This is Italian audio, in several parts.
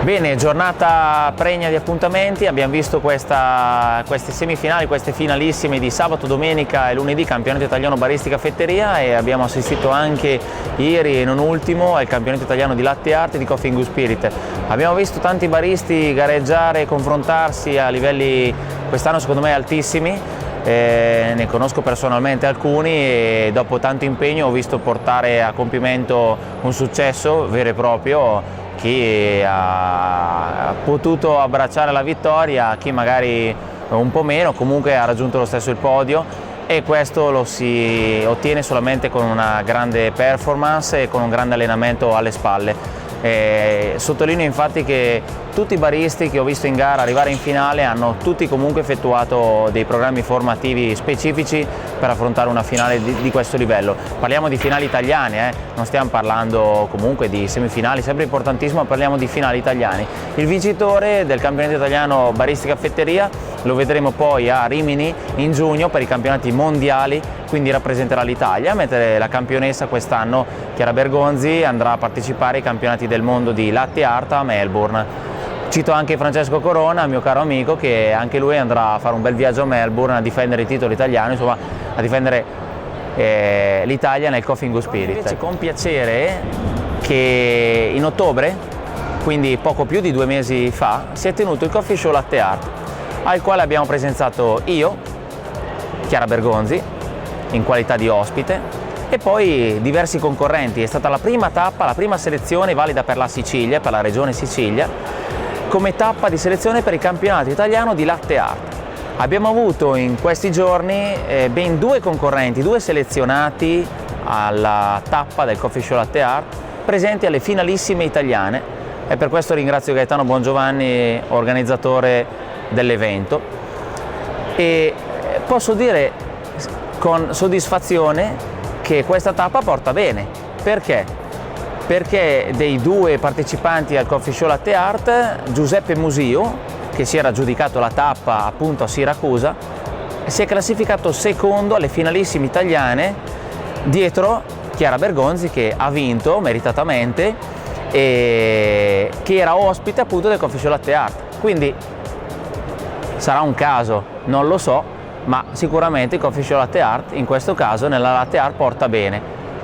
Bene, giornata pregna di appuntamenti, abbiamo visto queste semifinali, queste finalissime di sabato, domenica e lunedì, campionato italiano baristica fetteria, e abbiamo assistito anche ieri e non ultimo al campionato italiano di latte art e di Coffee and Good Spirit. Abbiamo visto tanti baristi gareggiare e confrontarsi a livelli quest'anno secondo me altissimi. Ne conosco personalmente alcuni e dopo tanto impegno ho visto portare a compimento un successo vero e proprio. Chi ha potuto abbracciare la vittoria, chi magari un po' meno, comunque ha raggiunto lo stesso il podio, e questo lo si ottiene solamente con una grande performance e con un grande allenamento alle spalle. Sottolineo infatti che tutti i baristi che ho visto in gara arrivare in finale hanno tutti comunque effettuato dei programmi formativi specifici per affrontare una finale di questo livello. Parliamo di finali italiane, non stiamo parlando comunque di semifinali, sempre importantissimo, ma parliamo di finali italiani. Il vincitore del campionato italiano baristica fetteria lo vedremo poi a Rimini in giugno per i campionati mondiali, quindi rappresenterà l'Italia, mentre la campionessa quest'anno, Chiara Bergonzi, andrà a partecipare ai campionati del mondo di latte art a Melbourne. Cito anche Francesco Corona, mio caro amico, che anche lui andrà a fare un bel viaggio a Melbourne a difendere il titolo italiano, insomma a difendere l'Italia nel Coffee and Good Spirit. Invece con piacere che in ottobre, quindi poco più di 2 mesi fa, si è tenuto il Coffee Show Latte Art, al quale abbiamo presenziato io, Chiara Bergonzi, in qualità di ospite, e poi diversi concorrenti. È stata la prima tappa, la prima selezione valida per la Sicilia, per la regione Sicilia, come tappa di selezione per il campionato italiano di latte art. Abbiamo avuto in questi giorni ben 2 concorrenti, 2 selezionati alla tappa del Coffee Show Latte Art, presenti alle finalissime italiane, e per questo ringrazio Gaetano Bongiovanni, organizzatore dell'evento, e posso dire con soddisfazione che questa tappa porta bene. Perché? Perché dei 2 partecipanti al Coffee Show Latte Art, Giuseppe Musio, che si era aggiudicato la tappa appunto a Siracusa, si è classificato secondo alle finalissime italiane dietro Chiara Bergonzi, che ha vinto meritatamente e che era ospite appunto del Coffee Show Latte Art. Quindi sarà un caso, non lo so, ma sicuramente il Coffee Show Latte Art in questo caso nella Latte Art porta bene,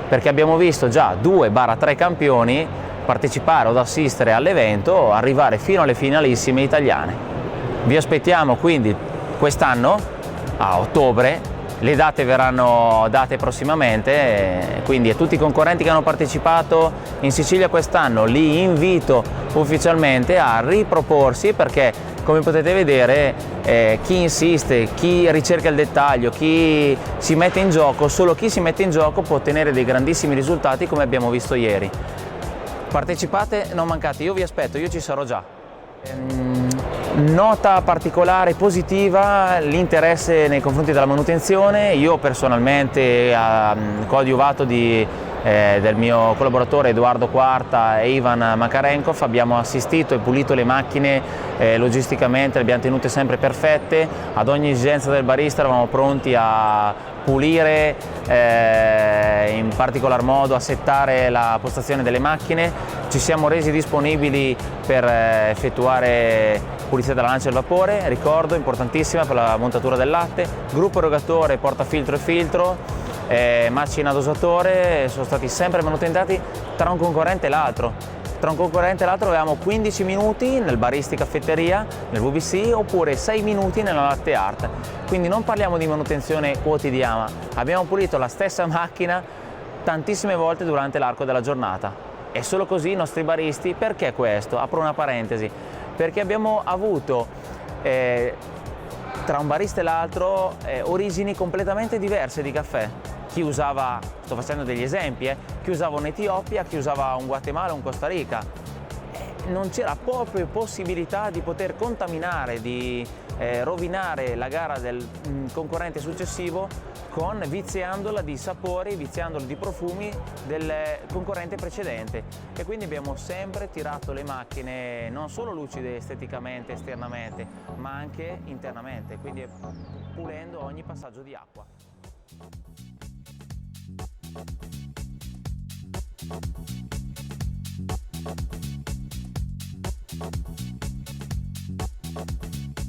perché abbiamo visto già 2-3 campioni partecipare o assistere all'evento, arrivare fino alle finalissime italiane. Vi aspettiamo quindi quest'anno a ottobre, le date verranno date prossimamente, quindi a tutti i concorrenti che hanno partecipato in Sicilia quest'anno li invito ufficialmente a riproporsi, perché come potete vedere chi insiste, chi ricerca il dettaglio, chi si mette in gioco, solo chi si mette in gioco può ottenere dei grandissimi risultati come abbiamo visto ieri. Partecipate, non mancate, io vi aspetto, io ci sarò già. Nota particolare positiva l'interesse nei confronti della manutenzione. Io personalmente, coadiuvato del mio collaboratore Edoardo Quarta e Ivan Makarenkov, abbiamo assistito e pulito le macchine logisticamente, le abbiamo tenute sempre perfette. Ad ogni esigenza del barista eravamo pronti a pulire, in particolar modo a settare la postazione delle macchine. Ci siamo resi disponibili per effettuare pulizia della lancia del vapore, ricordo, importantissima per la montatura del latte, gruppo erogatore, portafiltro e filtro, macina dosatore, sono stati sempre manutentati tra un concorrente e l'altro. Tra un concorrente e l'altro avevamo 15 minuti nel baristica fetteria, nel VBC, oppure 6 minuti nella latte art. Quindi non parliamo di manutenzione quotidiana, abbiamo pulito la stessa macchina tantissime volte durante l'arco della giornata. E solo così i nostri baristi, perché questo? Apro una parentesi, perché abbiamo avuto tra un barista e l'altro origini completamente diverse di caffè. Chi usava, sto facendo degli esempi, chi usava un'Etiopia, chi usava un Guatemala, un Costa Rica. Non c'era proprio possibilità di poter contaminare, di rovinare la gara del concorrente successivo viziandola di sapori, viziandola di profumi del concorrente precedente, e quindi abbiamo sempre tirato le macchine non solo lucide esteticamente, esternamente, ma anche internamente, quindi pulendo ogni passaggio di acqua.